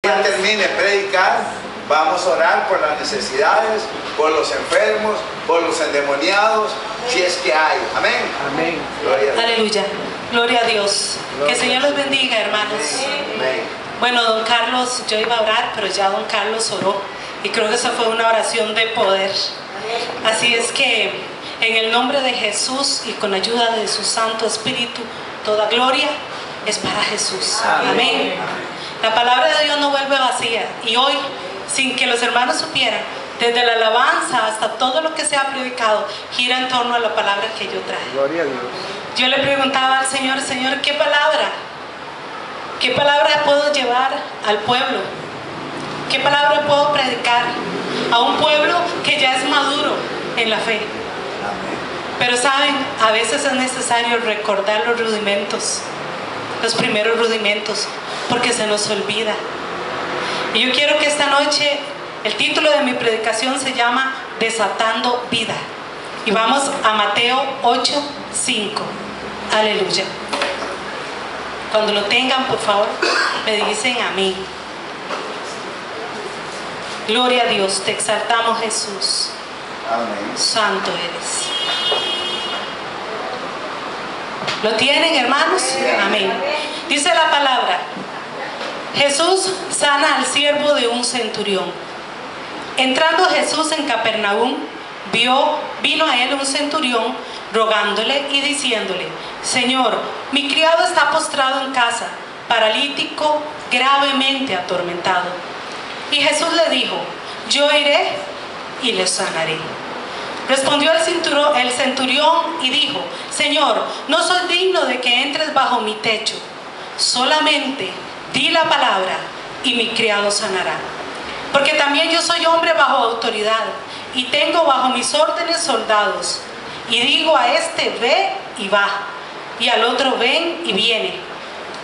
Ya termine de predicar, vamos a orar por las necesidades, por los enfermos, por los endemoniados, si es que hay. Amén. Amén. Gloria a Dios. Aleluya. Gloria a Dios. Que el Señor los bendiga, hermanos. Amén. Bueno, don Carlos, yo iba a orar, pero ya don Carlos oró. Y creo que esa fue una oración de poder. Así es que en el nombre de Jesús y con ayuda de su Santo Espíritu, toda gloria es para Jesús. Amén. La palabra de Dios no vuelve vacía. Y hoy, sin que los hermanos supieran, desde la alabanza hasta todo lo que se ha predicado, gira en torno a la palabra que yo traje. Gloria a Dios. Yo le preguntaba al Señor, Señor, ¿qué palabra? ¿Qué palabra puedo llevar al pueblo? ¿Qué palabra puedo predicar a un pueblo que ya es maduro en la fe? Pero saben, a veces es necesario recordar los rudimentos, los primeros rudimentos, porque se nos olvida. Y yo quiero que esta noche, el título de mi predicación se llama Desatando Vida. Y vamos a Mateo 8:5. Aleluya. Cuando lo tengan, por favor, me dicen amén. Gloria a Dios, te exaltamos, Jesús. Amén. Santo eres. ¿Lo tienen, hermanos? Amén. Dice la palabra: Jesús sana al siervo de un centurión. Entrando Jesús en Capernaum, vino a él un centurión rogándole y diciéndole: Señor, mi criado está postrado en casa, paralítico, gravemente atormentado. Y Jesús le dijo: yo iré y le sanaré. Respondió el centurión y dijo: Señor, no soy digno de que entres bajo mi techo. Solamente di la palabra y mi criado sanará. Porque también yo soy hombre bajo autoridad y tengo bajo mis órdenes soldados. Y digo a este: ve y va, y al otro: ven y viene,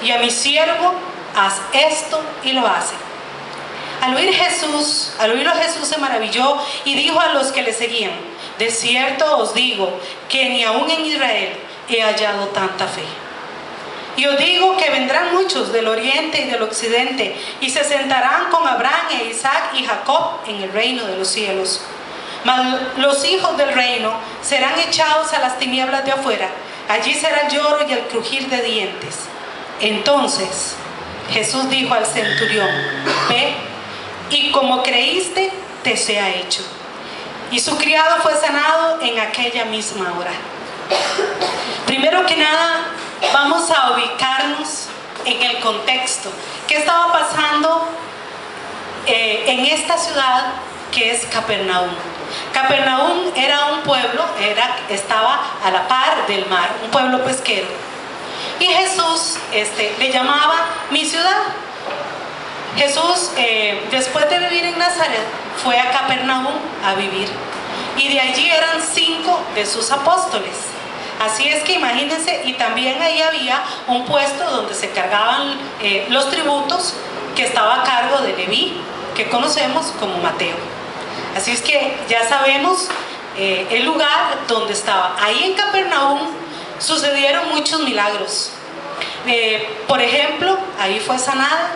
y a mi siervo: haz esto, y lo hace. Al oírlo Jesús se maravilló y dijo a los que le seguían: de cierto os digo que ni aún en Israel he hallado tanta fe. Y os digo que vendrán muchos del oriente y del occidente y se sentarán con Abraham e Isaac y Jacob en el reino de los cielos. Mas los hijos del reino serán echados a las tinieblas de afuera. Allí será el lloro y el crujir de dientes. Entonces Jesús dijo al centurión: ve, y como creíste, te sea hecho. Y su criado fue sanado en aquella misma hora. Primero que nada, vamos a ubicarnos en el contexto. ¿Qué estaba pasando en esta ciudad que es Capernaum? Capernaum era un pueblo, estaba a la par del mar, un pueblo pesquero. Y Jesús le llamaba mi ciudad. Jesús, después de vivir en Nazaret, fue a Capernaum a vivir. Y de allí eran 5 de sus apóstoles. Así es que imagínense, y también ahí había un puesto donde se cargaban los tributos, que estaba a cargo de Leví, que conocemos como Mateo. Así es que ya sabemos el lugar donde estaba. Ahí en Capernaum sucedieron muchos milagros. Por ejemplo, ahí fue sanada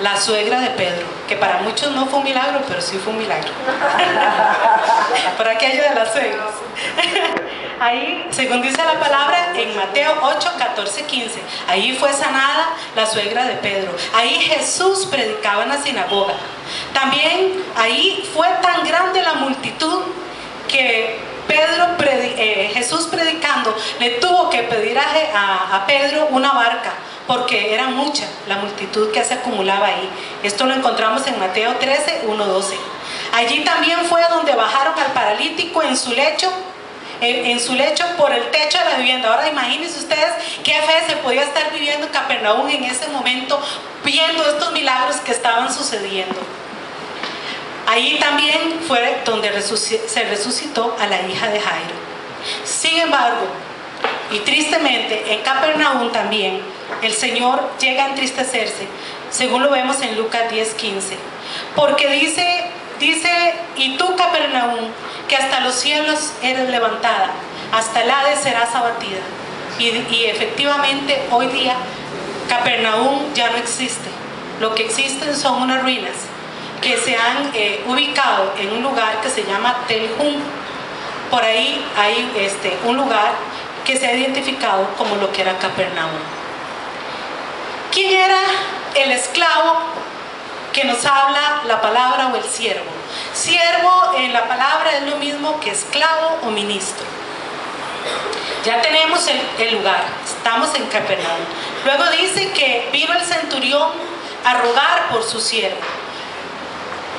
la suegra de Pedro, que para muchos no fue un milagro, pero sí fue un milagro. Por aquello de las suegras. Ahí, según dice la palabra en Mateo 8, 14, 15, ahí fue sanada la suegra de Pedro. Ahí Jesús predicaba en la sinagoga. También ahí fue tan grande la multitud que Jesús predicando le tuvo que pedir a Pedro una barca, porque era mucha la multitud que se acumulaba ahí. Esto lo encontramos en Mateo 13, 1, 12. Allí también fue donde bajaron al paralítico en su lecho por el techo de la vivienda. Ahora imagínense ustedes qué fe se podía estar viviendo en Capernaum en ese momento, viendo estos milagros que estaban sucediendo. Ahí también fue donde se resucitó a la hija de Jairo. Sin embargo, y tristemente, en Capernaum también el Señor llega a entristecerse, según lo vemos en Lucas 10:15, porque dice: y tú, Capernaum, que hasta los cielos eres levantada, hasta el Hades serás abatida. Y efectivamente hoy día Capernaum ya no existe. lo que existen son unas ruinas que se han ubicado en un lugar que se llama Tel Hum. Por ahí hay un lugar que se ha identificado como lo que era Capernaum. ¿Quién era el esclavo que nos habla la palabra o el siervo? Siervo en la palabra es lo mismo que esclavo o ministro. Ya tenemos el lugar, estamos en Capernaum. Luego dice que vino el centurión a rogar por su siervo.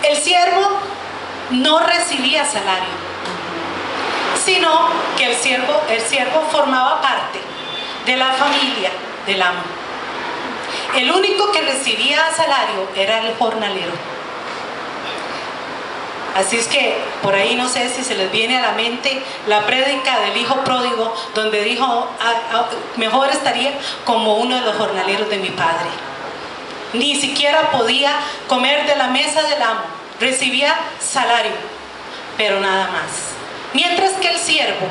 El siervo no recibía salario, sino que el siervo formaba parte de la familia del amo. El único que recibía salario era el jornalero. Así es que por ahí no sé si se les viene a la mente la prédica del hijo pródigo, donde dijo, mejor estaría como uno de los jornaleros de mi padre. Ni siquiera podía comer de la mesa del amo, recibía salario, pero nada más. Mientras que el siervo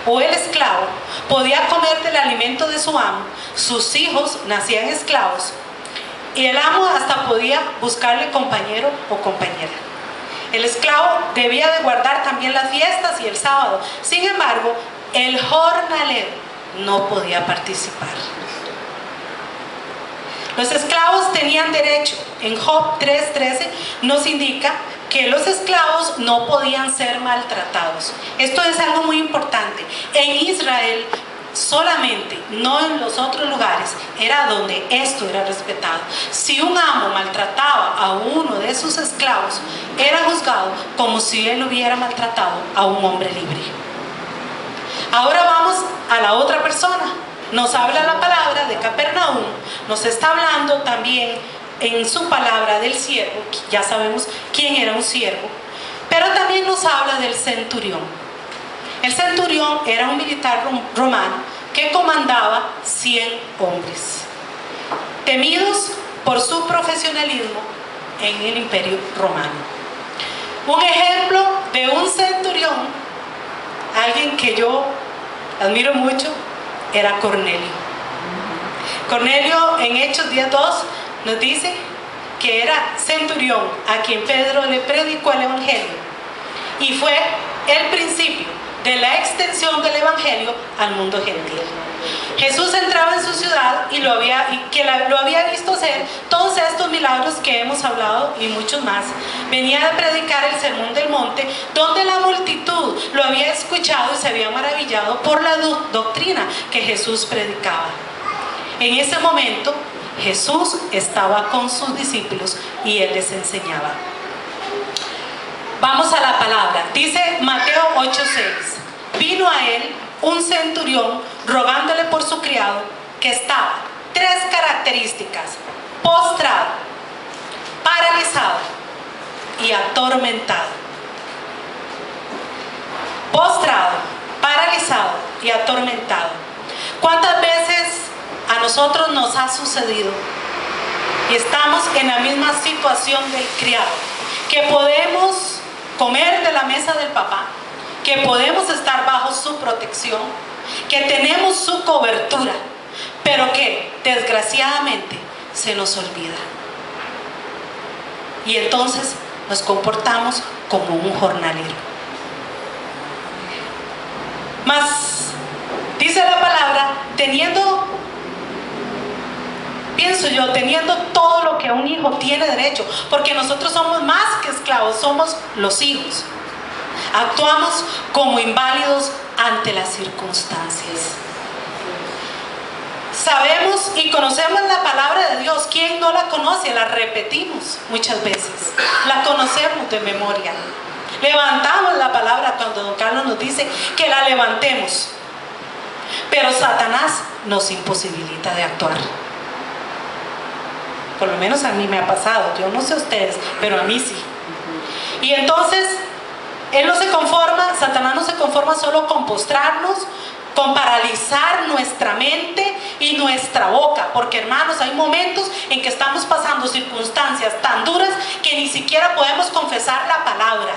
o el esclavo podía comer del alimento de su amo, sus hijos nacían esclavos y el amo hasta podía buscarle compañero o compañera. El esclavo debía de guardar también las fiestas y el sábado. Sin embargo, el jornalero no podía participar. Los esclavos tenían derecho. En Job 3:13 nos indica que los esclavos no podían ser maltratados. Esto es algo muy importante. En Israel solamente, no en los otros lugares, era donde esto era respetado. Si un amo maltrataba a uno de sus esclavos, era juzgado como si él hubiera maltratado a un hombre libre. Ahora vamos a la otra persona. Nos habla la palabra de Capernaum, nos está hablando también en su palabra del siervo, ya sabemos quién era un siervo, pero también nos habla del centurión. El centurión era un militar romano que comandaba 100 hombres, temidos por su profesionalismo en el imperio romano. Un ejemplo de un centurión, alguien que yo admiro mucho, era Cornelio. Cornelio en Hechos 10:2 nos dice que era centurión a quien Pedro le predicó el evangelio y fue el principio de la extensión del evangelio al mundo gentil. Jesús entraba en su ciudad y lo había visto hacer todos estos milagros que hemos hablado y muchos más. Venía a predicar el sermón del monte, donde la multitud lo había escuchado y se había maravillado por la doctrina que Jesús predicaba. En ese momento Jesús estaba con sus discípulos y él les enseñaba. Vamos a la palabra. Dice Mateo 8:6. Vino a él un centurión rogándole por su criado, que estaba, 3 características: postrado, paralizado y atormentado. Postrado, paralizado y atormentado. ¿Cuántas veces a nosotros nos ha sucedido y estamos en la misma situación del criado, que podemos comer de la mesa del papá, que podemos estar bajo su protección, que tenemos su cobertura, pero que desgraciadamente se nos olvida? Y entonces nos comportamos como un jornalero. Mas dice la palabra, pienso yo, teniendo todo lo que un hijo tiene derecho, porque nosotros somos más que esclavos, somos los hijos. Actuamos como inválidos ante las circunstancias. Sabemos y conocemos la palabra de Dios. ¿Quién no la conoce? La repetimos muchas veces. La conocemos de memoria. Levantamos la palabra cuando don Carlos nos dice que la levantemos. Pero Satanás nos imposibilita de actuar. Por lo menos a mí me ha pasado. Yo no sé ustedes, pero a mí sí. Y entonces él no se conforma, Satanás no se conforma solo con postrarnos, con paralizar nuestra mente y nuestra boca, porque hermanos, hay momentos en que estamos pasando circunstancias tan duras que ni siquiera podemos confesar la palabra.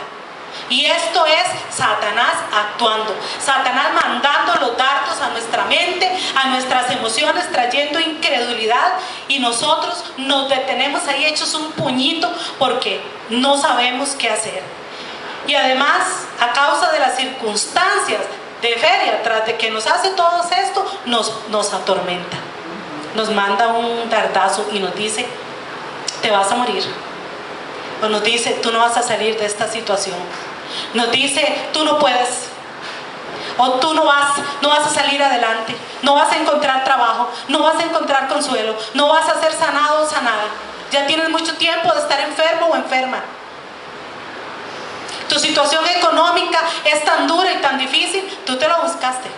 Y esto es Satanás actuando, Satanás mandando los dardos a nuestra mente, a nuestras emociones, trayendo incredulidad, y nosotros nos detenemos ahí hechos un puñito porque no sabemos qué hacer. Y además, a causa de las circunstancias de feria, tras de que nos hace todo esto, nos atormenta, nos manda un dardazo y nos dice: te vas a morir. O nos dice: tú no vas a salir de esta situación. Nos dice: tú no puedes. O tú no vas a salir adelante. No vas a encontrar trabajo. No vas a encontrar consuelo. No vas a ser sanado o sanada. Ya tienes mucho tiempo de estar enfermo o enferma. Tu situación económica es tan dura y tan difícil. Tú te lo buscaste.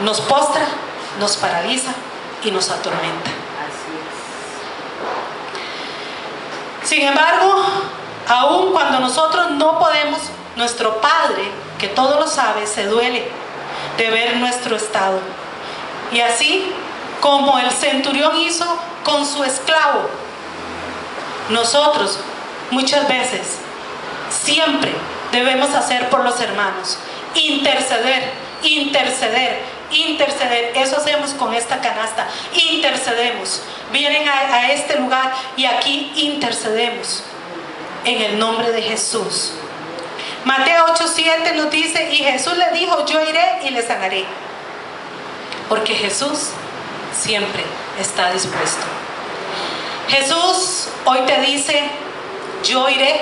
Nos postra, nos paraliza y nos atormenta. Sin embargo, aun cuando nosotros no podemos, nuestro Padre, que todo lo sabe, se duele de ver nuestro estado. Y así como el centurión hizo con su esclavo, nosotros muchas veces, siempre debemos hacer por los hermanos, interceder. Eso hacemos con esta canasta, intercedemos. Vienen a este lugar y aquí intercedemos en el nombre de Jesús. Mateo 8:7 nos dice: y Jesús le dijo: yo iré y le sanaré. Porque Jesús siempre está dispuesto. Jesús hoy te dice: yo iré,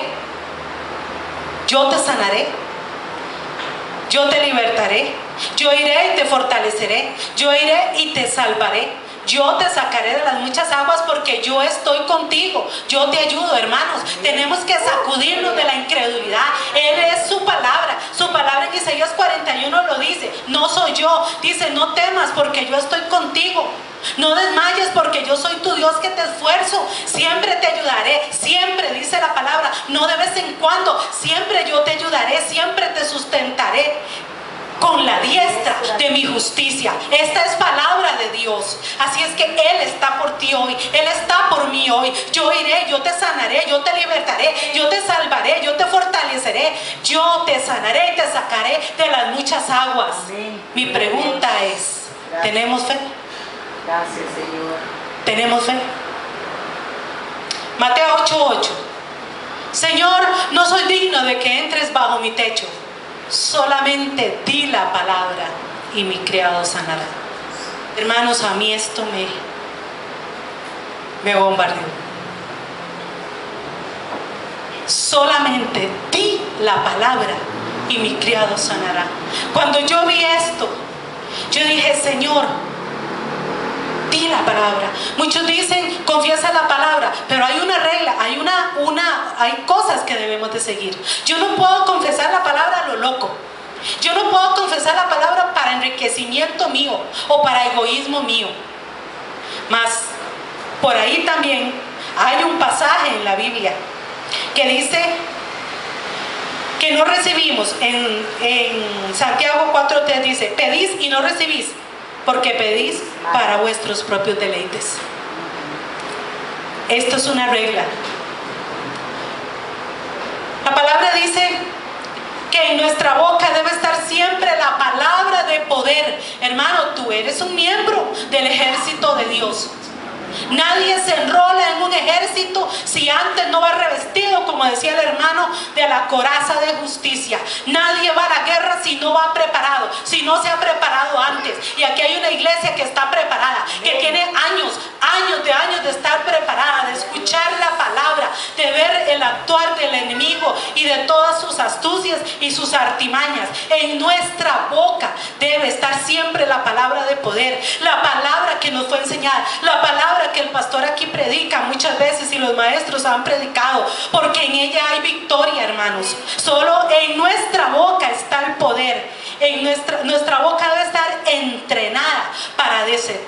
yo te sanaré, yo te libertaré, yo iré y te fortaleceré, yo iré y te salvaré, yo te sacaré de las muchas aguas porque yo estoy contigo, yo te ayudo. Hermanos, tenemos que sacudirnos de la incredulidad. Él es su palabra en Isaías 41 lo dice: no soy yo, dice: no temas porque yo estoy contigo. No desmayes porque yo soy tu Dios que te esfuerzo. Siempre te ayudaré, siempre, dice la palabra, no de vez en cuando, siempre yo te ayudaré, siempre te sustentaré con la diestra de mi justicia. Esta es palabra de Dios. Así es que Él está por ti hoy, Él está por mí hoy. Yo iré, yo te sanaré, yo te libertaré, yo te salvaré, yo te fortaleceré, yo te sanaré y te sacaré de las muchas aguas. Mi pregunta es: ¿tenemos fe? Gracias, Señor. ¿Tenemos fe? Mateo 8:8. Señor, no soy digno de que entres bajo mi techo. Solamente di la palabra y mi criado sanará. Hermanos, a mí esto me bombardeó. Solamente di la palabra y mi criado sanará. Cuando yo vi esto, yo dije: Señor, di la palabra. Muchos dicen: confiesa la palabra, pero hay una regla, hay cosas que debemos de seguir. Yo no puedo confesar la palabra a lo loco. Yo no puedo confesar la palabra para enriquecimiento mío o para egoísmo mío. Mas por ahí también hay un pasaje en la Biblia que dice que no recibimos. En Santiago 4:3 dice: pedís y no recibís, porque pedís para vuestros propios deleites. Esto es una regla. La palabra dice que en nuestra boca debe estar siempre la palabra de poder. Hermano, tú eres un miembro del ejército de Dios. Nadie se enrola en un ejército si antes no va revestido, como decía el hermano, de la coraza de justicia. Nadie va a la guerra si no va preparado, si no se ha preparado antes. Y aquí hay una iglesia que está preparada, que tiene años de estar preparada, de escuchar la palabra, de ver el actuar del enemigo y de todas sus astucias y sus artimañas. En nuestra boca debe estar siempre la palabra de poder, la palabra que nos fue enseñada, la palabra que el pastor aquí predica muchas veces y los maestros han predicado, porque en ella hay victoria, hermanos. Solo en nuestra boca está el poder. En nuestra boca debe estar entrenada para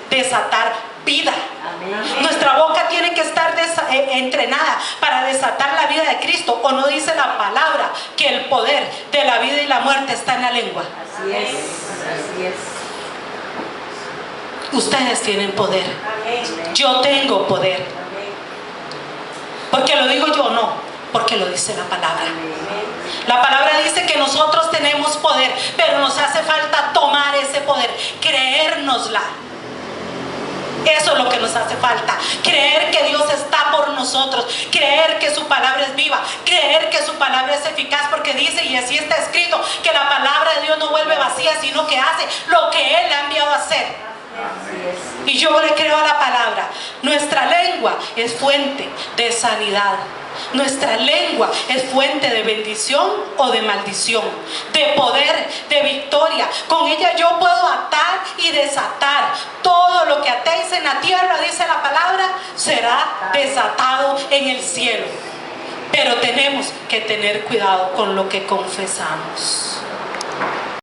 desatar vida. Amén. Nuestra boca tiene que estar entrenada para desatar la vida de Cristo. ¿O no dice la palabra que el poder de la vida y la muerte está en la lengua? Así es, así es. Ustedes tienen poder. Amén. Yo tengo poder. Amén. Porque lo digo yo, no. porque lo dice la palabra. La palabra dice que nosotros tenemos poder, pero nos hace falta tomar ese poder, creérnosla. Eso es lo que nos hace falta, creer que Dios está por nosotros, creer que su palabra es viva, creer que su palabra es eficaz, porque dice, y así está escrito, que la palabra de Dios no vuelve vacía, sino que hace lo que Él le ha enviado a hacer. Y yo le creo a la palabra. Nuestra lengua es fuente de sanidad. Nuestra lengua es fuente de bendición o de maldición, de poder, de victoria. Con ella yo puedo atar y desatar. Todo lo que atéis en la tierra, dice la palabra, será desatado en el cielo. Pero tenemos que tener cuidado con lo que confesamos.